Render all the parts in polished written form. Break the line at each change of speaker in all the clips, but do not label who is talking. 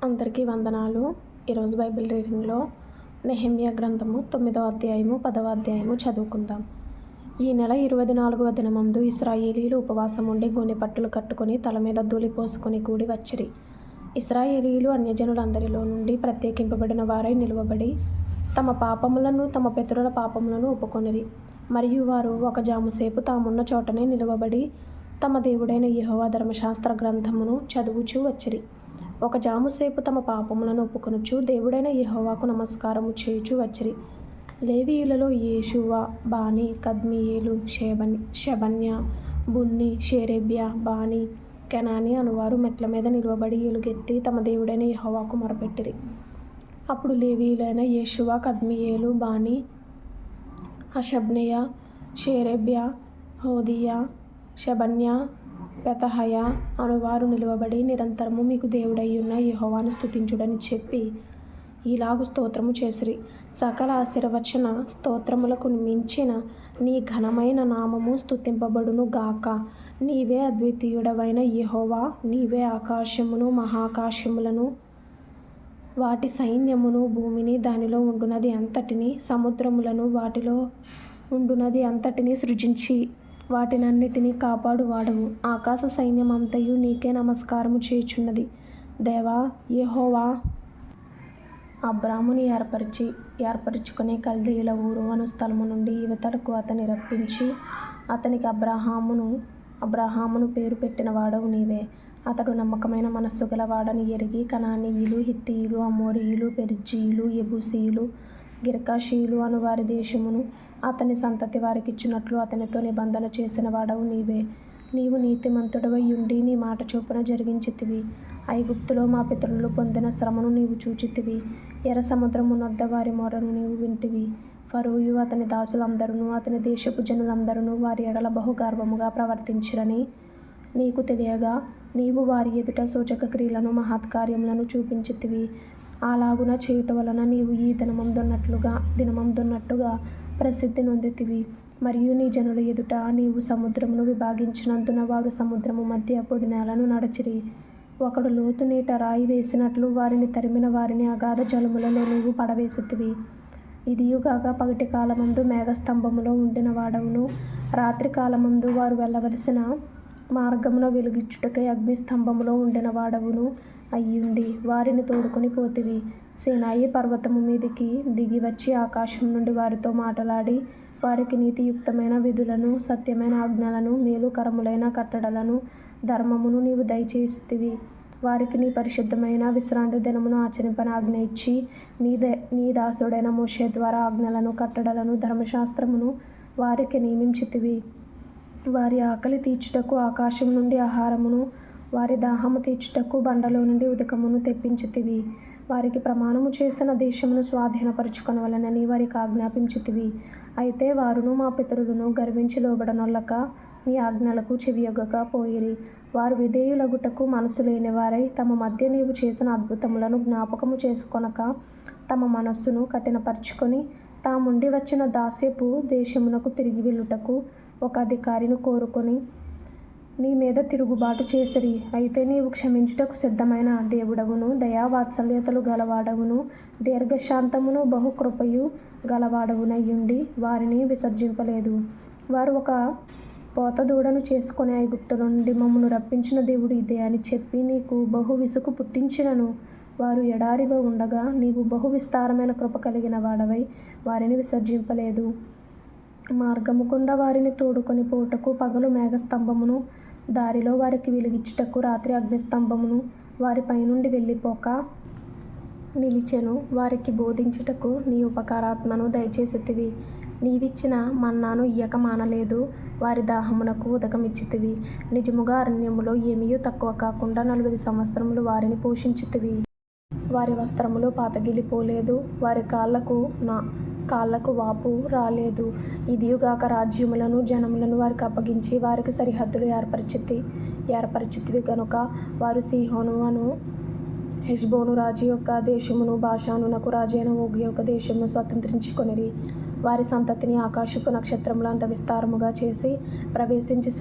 అందరికీ వందనాలు. ఈరోజు బైబిల్ రీడింగ్లో నెహెమ్యా గ్రంథము 9వ అధ్యాయము 10వ అధ్యాయము చదువుకుందాం. ఈ నెల 24వ దినమందు ఇశ్రాయేలీయులు ఉపవాసం ఉండి గోనె పట్టులు కట్టుకొని తల మీద ధూళి పోసుకొని కూడి వచ్చిరి. ఇశ్రాయేలీయులు అన్యజనులందరిలో నుండి ప్రత్యేకింపబడిన వారై నిలువబడి తమ పాపములను తమ పితరుల పాపములను ఒప్పుకొనిరి. మరియు వారు ఒక జాముసేపు తామున్న చోటనే నిలువబడి తమ దేవుడైన యెహోవా ధర్మశాస్త్ర గ్రంథమును చదువుచూ వచ్చిరి. ఒక జాముసేపు తమ పాపములను ఒప్పుకొనుచు దేవుడైన యెహోవాకు నమస్కారము చేయుచూ వచ్చిరి. లేవీయులలో యేషూవ, బానీ, కద్మీయేలు, షెబన్యా, బున్ని, షేరేబ్యా, బానీ, కెనానీ అనువారు మెట్ల మీద నిలువబడి ఎలుగెత్తి తమ దేవుడైన యెహోవాకు మొరపెట్టిరి. అప్పుడు లేవీయులైన యేషూవ, కద్మీయేలు, బానీ, హషబ్నెయా, షేరేబ్యా, హోదీయా, షెబన్యా, పెతహయా అనువారు నిలువబడి నిరంతరము మీకు దేవుడయ్యున్న యెహోవాను స్తుతించుడని చెప్పి ఈలాగు స్తోత్రము చేసిరి. సకల ఆశీర్వచన స్తోత్రములకు మించిన నీ ఘనమైన నామము స్తుతింపబడును గాక. నీవే అద్వితీయుడవైన యెహోవా, నీవే ఆకాశమును మహాకాశములను వాటి సైన్యమును భూమిని దానిలో ఉండునది అంతటిని సముద్రములను వాటిలో ఉండునది అంతటిని సృజించి వాటినన్నిటినీ కాపాడు వాడవు. ఆకాశ సైన్యమంతయు నీకే నమస్కారము చేయుచున్నది. దేవా యెహోవా అబ్రాముని ఏర్పరచుకుని కల్దీయుల ఊరు అను స్థలము నుండి యువతలకు అతని రప్పించి అతనికి అబ్రాహామును పేరు పెట్టిన వాడవు నీవే. అతడు నమ్మకమైన మనస్సు గలవాడని ఎరిగి కనానీయులు, హిత్తీయులు, అమోరీయులు, పెరిజ్జీయులు, యెబూసీయులు, గిర్గాషీయులు అను వారి దేశమును అతని సంతతి వారికిచ్చునట్లు అతనితో నిబంధన చేసిన వాడవు నీవే. నీవు నీతిమంతుడవై ఉండి నీ మాట చొప్పున జరిగించితివి. ఐగుప్తులో మా పితరులు పొందిన శ్రమను నీవు చూచితివి. ఎర్ర సముద్రమునొద్ద వారి మొరను నీవు వింటివి. ఫరోయు అతని దాసులందరూ అతని దేశపు జనులందరూ వారి ఎడల బహుగర్వముగా ప్రవర్తించిరని నీకు తెలియగా నీవు వారి ఎదుట సూచక క్రియలను మహత్కార్యములను చూపించితివి. అలాగున చేయుట వలన నీవు ఈ దినమందున్నట్టుగా ప్రసిద్ధి నొందితివి. మరియు నీ జనుల ఎదుట నీవు సముద్రమును విభాగించినందున వారు సముద్రము మధ్య పొడి నేలను నడచిరి. ఒకడు లోతు నీట రాయి వేసినట్లు వారిని తరిమిన వారిని అగాధ జలములలో నీవు పడవేసితివి. ఇదియుగాక పగటి కాలమందు మేఘస్తంభములో ఉండిన వాడవును, రాత్రి కాలమందు వారు వెళ్ళవలసిన మార్గమున వెలుగిచ్చుటకై అగ్నిస్తంభములో ఉండిన వాడవును అయ్యుండి వారిని తోడుకొని పోతివి. సీనాయి పర్వతము మీదికి దిగి వచ్చి ఆకాశం నుండి వారితో మాటలాడి వారికి నీతియుక్తమైన విధులను, సత్యమైన ఆజ్ఞలను, మేలుకరములైన కట్టడలను, ధర్మమును నీవు దయచేసితివి. వారికి నీ పరిశుద్ధమైన విశ్రాంతి దినమును ఆచరింపని ఆజ్ఞ ఇచ్చి నీ దాసుడైన మోషే ద్వారా ఆజ్ఞలను, కట్టడలను, ధర్మశాస్త్రమును వారికి నియమించితివి. వారి ఆకలి తీర్చుటకు ఆకాశం నుండి ఆహారమును, వారి దాహము తీర్చుటకు బండలో నుండి ఉదకమును తెప్పించితివి. వారికి ప్రమాణము చేసిన దేశమును స్వాధీనపరచుకొనవలెనని వారికి ఆజ్ఞాపించితివి. అయితే వారును మా పితరులను గర్వించి లోబడనొల్లక నీ ఆజ్ఞలకు చెవియొగ్గక పోయిరి. వారు విధేయులగుటకు మనసు లేనివారై తమ మధ్య నీవు చేసిన అద్భుతములను జ్ఞాపకము చేసుకొనక తమ మనస్సును కఠినపరచుకొని తాముండి వచ్చిన దాస్యపు దేశమునకు తిరిగి వెళ్ళుటకు ఒక అధికారిని కోరుకొని నీ మీద తిరుగుబాటు చేసిరి. అయితే నీవు క్షమించుటకు సిద్ధమైన దేవుడవును, దయావాత్సల్యతలు గలవాడవును, దీర్ఘశాంతమును బహుకృపయు గలవాడవునయ్యుండి వారిని విసర్జింపలేదు. వారు ఒక పోతదూడను చేసుకొని ఐగుప్తులో నుండి మమ్మను రప్పించిన దేవుడు ఇదే అని చెప్పి నీకు బహు విసుగు పుట్టించినను వారు ఎడారిలో ఉండగా నీవు బహు విస్తారమైన కృప కలిగిన వాడవై వారిని విసర్జింపలేదు. మార్గము గుండా వారిని తోడుకొని పోవుటకు పగలు మేఘస్తంభమును, దారిలో వారికి వెలుగిచ్చుటకు రాత్రి అగ్నిస్తంభమును వారి పైనుండి వెళ్ళిపోక నిలిచెను. వారికి బోధించుటకు నీ ఉపకారాత్మను దయచేసితివి. నీవిచ్చిన మన్నాను ఇయ్యక మానలేదు. వారి దాహమునకు ఉదకమిచ్చితివి. నిజముగా అరణ్యములో ఏమీయూ తక్కువ కాకుండా 40 సంవత్సరములు వారిని పోషించితివి. వారి వస్త్రములు పాతగిలిపోలేదు, వారి కాళ్ళకు వాపు రాలేదు. ఇదియుగాక రాజ్యములను, జనములను వారికి అప్పగించి వారికి సరిహద్దులు ఏర్పరచితివి గనుక వారు సీహోను అను హెష్బోను రాజు యొక్క దేశమును, బాషానునకు రాజైన ఓగు యొక్క దేశమును స్వతంత్రించుకొనిరి. వారి సంతతిని ఆకాశపు నక్షత్రములంత విస్తారముగా చేసి ప్రవేశించి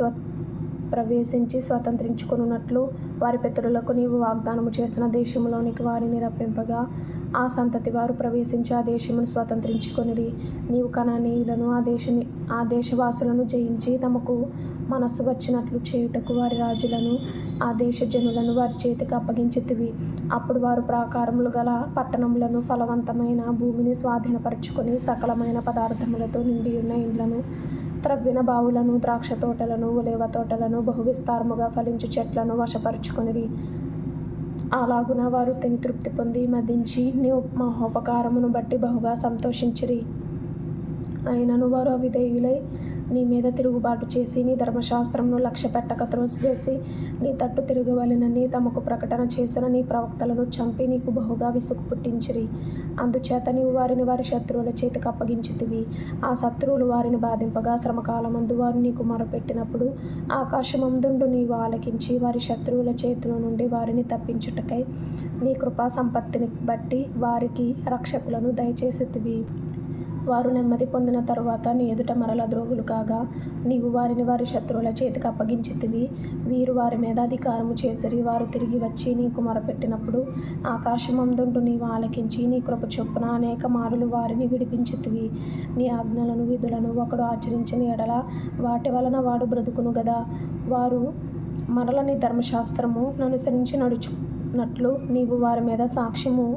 ప్రవేశించి స్వతంత్రించుకొనున్నట్లు వారి పితరులకు నీవు వాగ్దానము చేసిన దేశములోనికి వారిని రప్పింపగా ఆ సంతతి వారు ప్రవేశించి ఆ దేశమును స్వతంత్రించుకొనిరి. నీవు కనానీయులను ఆ దేశవాసులను జయించి తమకు మనస్సు వచ్చినట్లు చేయుటకు వారి రాజులను ఆ దేశ జనులను వారి చేతికి అప్పగించితివి. అప్పుడు వారు ప్రాకారములు గల పట్టణములను, ఫలవంతమైన భూమిని స్వాధీనపరచుకొని సకలమైన పదార్థములతో నిండియున్న ఇండ్లను, త్రవ్విన బావులను, ద్రాక్ష తోటలను, ఒలీవ తోటలను, బహువిస్తారముగా ఫలించు చెట్లను వశపరచుకొనిరి. అలాగున వారు తిని తృప్తి పొంది మదించి నీ మహోపకారమును బట్టి బహుగా సంతోషించిరి. అయినను వారు అవిధేయులై నీ మీద తిరుగుబాటు చేసి నీ ధర్మశాస్త్రమును లక్ష్యపెట్టక త్రోసివేసి నీ తట్టు తిరగవలెనని తమకు ప్రకటన చేసిన నీ ప్రవక్తలను చంపి నీకు బహుగా విసుగు పుట్టించిరి. అందుచేత నీవు వారిని వారి శత్రువుల చేతికి అప్పగించితివి. ఆ శత్రువులు వారిని బాధింపగా శ్రమకాలమందు వారు నీకు మొరపెట్టినప్పుడు ఆకాశమందుండు నీవు ఆలకించి వారి శత్రువుల చేతుల నుండి వారిని తప్పించుటకై నీ కృపా సంపత్తిని బట్టి వారికి రక్షకులను దయచేసితివి. వారు నెమ్మది పొందిన తరువాత నీ ఎదుట మరల ద్రోహులు కాగా నీవు వారిని వారి శత్రువుల చేతికి అప్పగించితివి. వీరు వారి మీద అధికారము చేసిరి. వారు తిరిగి వచ్చి నీకు మొరపెట్టినప్పుడు ఆకాశమందుండు నీవు ఆలకించి నీ కృప చొప్పున అనేక మారులు వారిని విడిపించితివి. నీ ఆజ్ఞలను విధులను ఒకడు ఆచరించిన ఎడల వాటి వలన వాడు బ్రతుకును గదా. వారు మరల నీ ధర్మశాస్త్రము అనుసరించి నడుచున్నట్లు నీవు వారి మీద సాక్ష్యము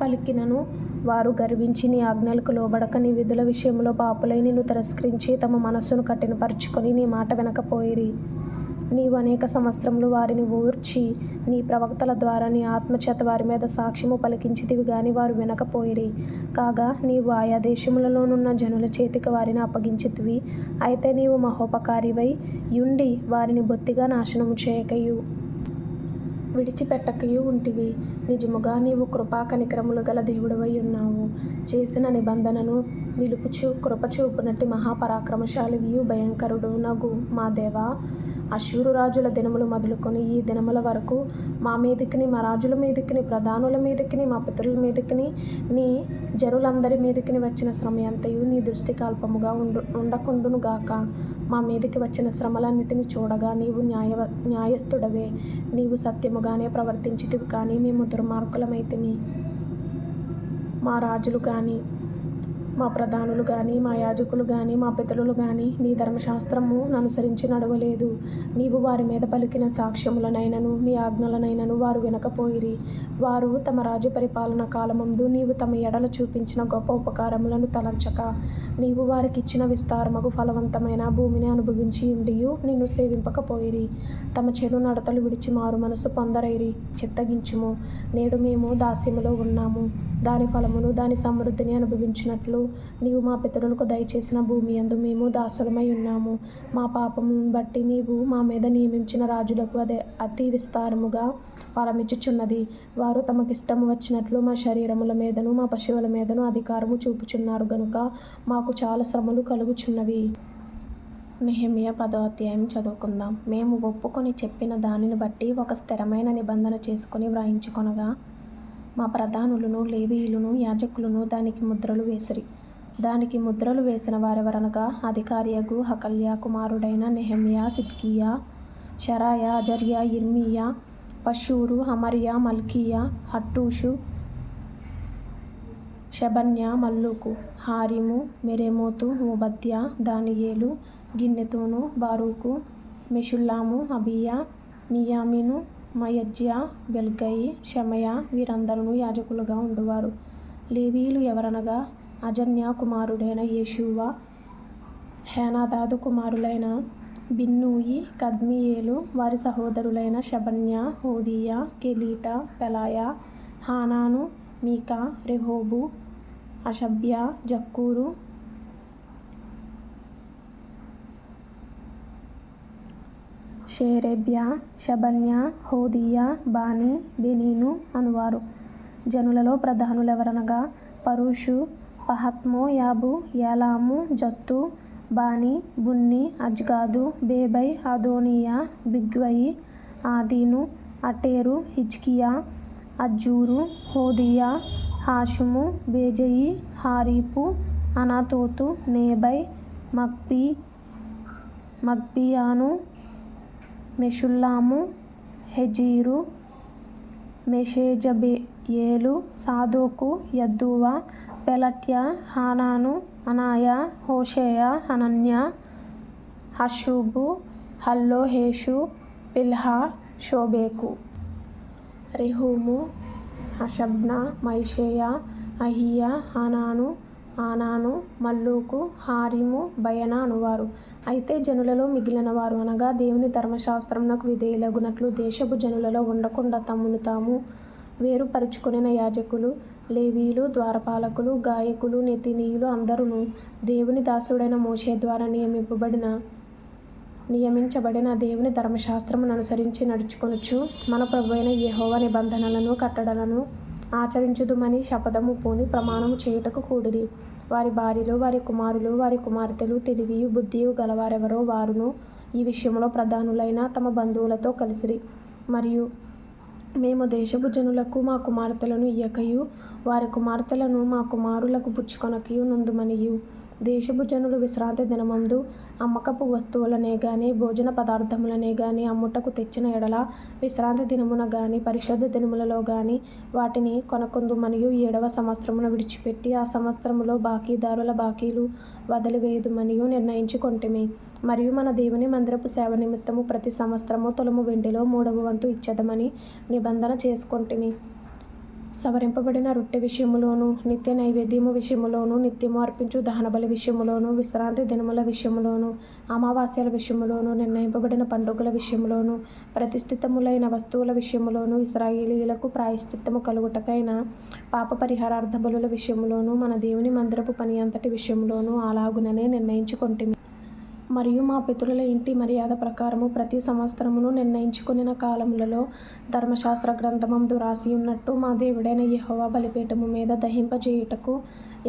పలికినను వారు గర్వించి నీ ఆజ్ఞలకు లోబడక నీ విధుల విషయంలో పాపులై నిన్ను తిరస్కరించి తమ మనస్సును కఠినపరచుకొని నీ మాట వినకపోయిరి. నీవు అనేక సంవత్సరములు వారిని ఓర్చి నీ ప్రవక్తల ద్వారా నీ ఆత్మచేత వారి మీద సాక్ష్యము పలికించితివి గాని వారు వినకపోయిరి. కాగా నీవు ఆయా దేశములలోనున్న జనుల చేతికి వారిని అప్పగించితివి. అయితే నీవు మహోపకారివై యుండి వారిని బొత్తిగా నాశనము చేయకయు విడిచిపెట్టకయు ఉంటివి. నిజముగా నీవు కృపా కనికరములు గల దేవుడవై ఉన్నావు. చేసిన నిబంధనను నిలుపుచు కృపచూపునట్టి మహాపరాక్రమశాలివియు భయంకరుడు నగు మా దేవా, అష్షూరు రాజుల దినములు మొదలుకొని ఈ దినముల వరకు మా మీదికిని, మా రాజుల మీదికిని, ప్రధానుల మీదికిని, మా పితరుల మీదికిని, నీ జనులందరి మీదికిని వచ్చిన శ్రమ అంతయు నీ దృష్టికి అల్పముగా ఉండకుండును గాక. మా మీదికి వచ్చిన శ్రమలన్నిటిని చూడగా నీవు న్యాయస్థుడవే. నీవు సత్యముగానే ప్రవర్తించితివి కానీ మేము దుర్మార్గులమైతిమి. మా రాజులు కానీ, మా ప్రధానులు కానీ, మా యాజకులు కానీ, మా పితరులు కానీ నీ ధర్మశాస్త్రము అనుసరించి నడవలేదు. నీవు వారి మీద పలికిన సాక్ష్యములనైనను నీ ఆజ్ఞలనైనను వారు వినకపోయిరి. వారు తమ రాజ్య పరిపాలన కాలమందు నీవు తమ ఎడల చూపించిన గొప్ప ఉపకారములను తలంచక నీవు వారికిచ్చిన విస్తారమగు ఫలవంతమైన భూమిని అనుభవించి ఉండియు నిన్ను సేవింపకపోయిరి. తమ చెడు నడతలు విడిచి మారు మనసు పొందరైరి. చిత్తగించుము. నేడు మేము దాస్యములో ఉన్నాము. దాని ఫలమును దాని సమృద్ధిని అనుభవించినట్లు నీవు మా పితరులకు దయచేసిన భూమి యందు మేము దాసులమై ఉన్నాము. మా పాపములను బట్టి నీవు మా మీద నియమించిన రాజులకు అదే అతి విస్తారముగా ఫలమిచ్చుచున్నది. వారు తమకిష్టము వచ్చినట్లు మా శరీరముల మీదను మా పశువుల మీదను అధికారము చూపుచున్నారు గనుక మాకు చాలా శ్రమలు కలుగుచున్నవి. నెహెమ్యా 10వ అధ్యాయం చదువుకుందాం. మేము ఒప్పుకొని చెప్పిన దానిని బట్టి ఒక స్థిరమైన నిబంధన చేసుకొని వ్రాయించుకొనగా మా ప్రధానులను, లేవీయులను, యాజకులను దానికి ముద్రలు వేసిరి. దానికి ముద్రలు వేసిన వారెవరనగా అధికారియగు హకల్యా కుమారుడైన నెహెమ్యా, సిద్కియా, షెరాయా, అజర్యా, ఇర్మీయా, Pashhur, Amariah, Malchijah, హట్టూషు, షెబన్యా, మల్లూకు, Harim, Meremoth, ఓబద్యా, దానియేలు, గిన్నెతోను, బారూకు, మెషుల్లాము, అబీయా, మియామిను, మయజ్యా, బెల్గయి, షెమయా వీరందరూ యాజకులుగా ఉండువారు. లేవీయులు ఎవరనగా అజన్యా కుమారుడైన యేషూవ, హేనాదాదు కుమారులైన బిన్నూయి, కద్మియేలు, వారి సహోదరులైన షెబన్యా, హోదీయా, కెలీటా, పెలాయా, హానాను, మీకా, రెహోబు, అషబ్యా, జక్కూరు, షేరేబ్యా, షెబన్యా, హోదీయా, బానీ, బెనీను అనువారు. జనులలో ప్రధానులెవరనగా పరూషు, పహత్మోయాబు, ఏలాము, జత్తు, బానీ, బున్ని, అజ్గాదు, బేబై, అదోనియా, బిగ్వయి, ఆదీను, అటేరు, హిజ్కియా, అజ్జూరు, హోదీయా, హాషుము, బేజయి, హారీపు, అనాతోతు, నేబై, మక్పీ, మగ్బీయాను, మెషుల్లాము, హెజీరు, మెషేజబెయేలు, సాదోకు, యద్దూవ, పెలట్య, హానాను, అనాయ, హోషేయ, హనన్య, హషూబు, హల్లోహేషు, పిల్హా, షోబేకు, రెహూము, హషబ్నా, మయషేయ, అహీయ, ఆనాను, మల్లూకు, హారీము, బయనా అనువారు. అయితే జనులలో మిగిలిన వారు అనగా దేవుని ధర్మశాస్త్రమునకు విధేయులగునట్లు దేశపు జనులలో ఉండకుండా తమ్మును తాము వేరుపరచుకొనిన యాజకులు, లేవీయులు, ద్వారపాలకులు, గాయకులు, నెతనీయులు అందరును దేవుని దాసుడైన మోషే ద్వారా నియమించబడిన దేవుని ధర్మశాస్త్రమును అనుసరించి నడుచుకొనుచు మన ప్రభువైన యెహోవా నిబంధనలను కట్టడలను ఆచరించుదుమని శపథము పూని ప్రమాణము చేయుటకు కూడిరి. వారి భార్యలు, వారి కుమారులు, వారి కుమార్తెలు తెలివియు బుద్ధియు గలవారెవరో వారును ఈ విషయములో ప్రధానులైన తమ బంధువులతో కలిసిరి. మరియు మేము దేశపు జనులకు మా కుమార్తెలను ఇయ్యకయు వారి కుమార్తెలను మా కుమారులకు పుచ్చుకొనకయు నుందుమనియు దేశపు జనులు విశ్రాంతి దినమందు అమ్మకపు వస్తువులనే గాని భోజన పదార్థములనే గాని అమ్ముటకు తెచ్చిన ఎడల విశ్రాంతి దినమున గాని పరిశుద్ధ దినములలో గాని వాటిని కొనకొందుమనియు 7వ సంవత్సరమున విడిచిపెట్టి ఆ సంవత్సరములో బాకీదారుల బాకీలు వదిలివేయుదుమనియు నిర్ణయించుకొంటిమి. మరియు మన దేవుని మందిరపు సేవ నిమిత్తము ప్రతి సంవత్సరము తులము వెండిలో 3వ వంతు ఇచ్చెదమని నిబంధన చేసుకొంటిమి. సవరింపబడిన రొట్టె విషయములోను, నిత్య నైవేద్యము విషయములోను, నిత్యము అర్పించు దహనబలి విషయములోను, విశ్రాంతి దినముల విషయములోను, అమావాస్యల విషయములోను, నిర్ణయింపబడిన పండుగల విషయములోను, ప్రతిష్ఠితములైన వస్తువుల విషయములోను, ఇశ్రాయేలీయులకు ప్రాయశ్చిత్తము కలుగుటకైన పాప పరిహారార్థ బలుల విషయములోను, మన దేవుని మందిరపు పని అంతటి విషయములోను అలాగుననే నిర్ణయించుకొంటిమి. మరియు మా పితరుల ఇంటి మర్యాద ప్రకారము ప్రతి సంవత్సరమును నిర్ణయించుకొనిన కాలములలో ధర్మశాస్త్ర గ్రంథమందు రాసియున్నట్టు మా దేవుడైన యెహోవా బలిపీఠము మీద దహింపజేయుటకు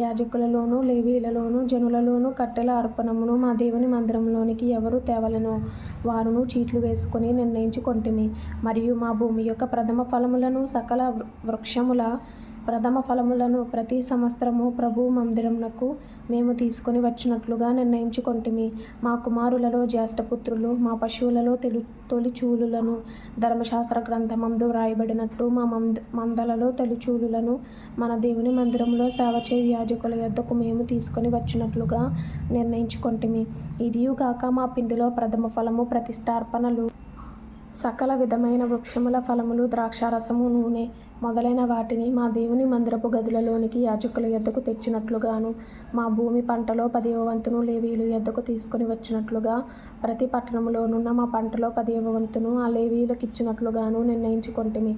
యాజకులలోను, లేవీయులలోను, జనులలోను కట్టెల అర్పణమును మా దేవుని మందిరములోనికి ఎవరు తేవలెనో వారును చీట్లు వేసుకొని నిర్ణయించుకొంటిమి. మరియు మా భూమి యొక్క ప్రథమ ఫలములను, సకల వృక్షముల ప్రథమ ఫలములను ప్రతి సంవత్సరము ప్రభువు మందిరమునకు మేము తీసుకొని వచ్చినట్లుగా నిర్ణయించుకొంటిమి. మా కుమారులలో జ్యేష్ఠపుత్రులు, మా పశువులలో తొలిచూలులను ధర్మశాస్త్ర గ్రంథమందు వ్రాయబడినట్టు మా మందలలో తొలిచూలులను మన దేవుని మందిరములో సేవ చేయు యాజకుల యొద్దకు మేము తీసుకొని వచ్చినట్లుగా నిర్ణయించుకొంటిమి. ఇదియు గాక మా పిండిలో ప్రథమ ఫలము, ప్రతిష్ఠార్పణలు, సకల విధమైన వృక్షముల ఫలములు, ద్రాక్షారసము, నూనె మొదలైన వాటిని మా దేవుని మందిరపు గదులలోనికి యాజకుల యొద్దకు తెచ్చినట్లుగాను, మా భూమి పంటలో 10వ వంతును లేవీయుల యొద్దకు తీసుకొని వచ్చినట్లుగా ప్రతి పట్టణములోనున్న మా పంటలో 10వ వంతును ఆ లేవీయులకిచ్చినట్లుగాను నిర్ణయించుకొంటిమి.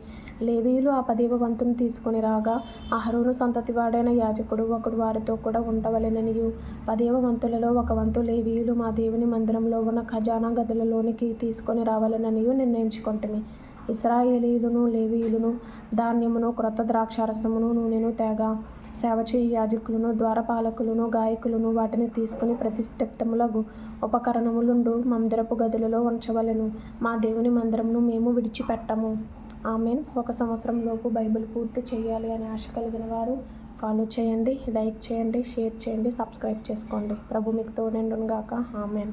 లేవీయులు ఆ 10వ వంతును తీసుకొని రాగా అహరోను సంతతి వాడైన యాజకుడు ఒకడు వారితో కూడా ఉండవలెననియు 10వ వంతులలో 1 వంతు లేవీయులు మా దేవుని మందిరంలో ఉన్న ఖజానా గదులలోనికి తీసుకొని రావలెననియు నిర్ణయించుకొంటిమి. ఇశ్రాయేలీయులను, లేవీయులను ధాన్యమును, క్రొత్త ద్రాక్షారసమును, నూనెను తేగా సేవ చేయు యాజకులను, ద్వారపాలకులను, గాయకులను వాటిని తీసుకుని ప్రతిష్ఠితములగు ఉపకరణములుండు మందిరపు గదులలో ఉంచవలెను. మా దేవుని మందిరమును మేము విడిచిపెట్టము. ఆమెన్. 1 సంవత్సరంలోపు బైబిల్ పూర్తి చేయాలి అనే ఆశ కలిగిన వారు ఫాలో చేయండి, లైక్ చేయండి, షేర్ చేయండి, సబ్స్క్రైబ్ చేసుకోండి. ప్రభు మీకు తోడైండును గాక. ఆమెన్.